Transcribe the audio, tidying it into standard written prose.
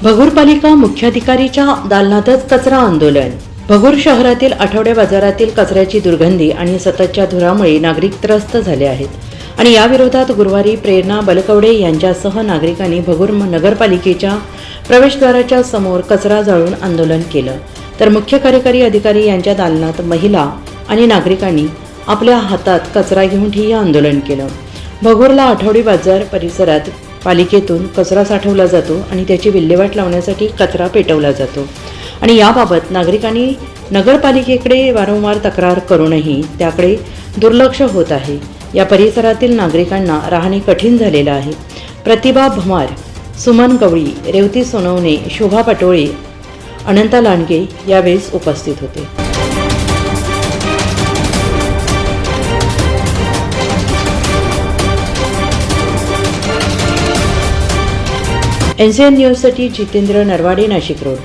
भगूर पालिका मुख्याधिकारीच्या दालनातच कचरा आंदोलन। भगूर शहरातील आठवडे बाजारातील कचऱ्याची दुर्गंधी आणि सततच्या धुरामुळे नागरिक त्रस्त झाले आहेत आणि या विरोधात गुरुवारी प्रेरणा बलकवडे यांच्यासह नागरिकांनी भगूर नगरपालिकेच्या प्रवेशद्वाराच्या समोर कचरा जाळून आंदोलन केलं। तर मुख्य कार्यकारी अधिकारी यांच्या दालनात महिला आणि नागरिकांनी आपल्या हातात कचरा घेऊन ठिय्या आंदोलन केलं। भगूरला आठवडी बाजार परिसरात पालिकेतून कचरा साठवला जातो आणि त्याची विल्हेवाट लावण्यासाठी कचरा पेटवला जातो आणि याबाबत नागरिकांनी नगरपालिकेकडे वारंवार तक्रार करूनही त्याकडे दुर्लक्ष होत आहे। या परिसरातील नागरिकांना राहणे कठीण झालेलं आहे। प्रतिभा भमार, सुमन गवळी, रेवती सोनवणे, शोभा पटोळे, अनंता लांडगे यावेळेस उपस्थित होते। NCN न्यूजसाठी जितेंद्र नरवाडे, नाशिक रोड।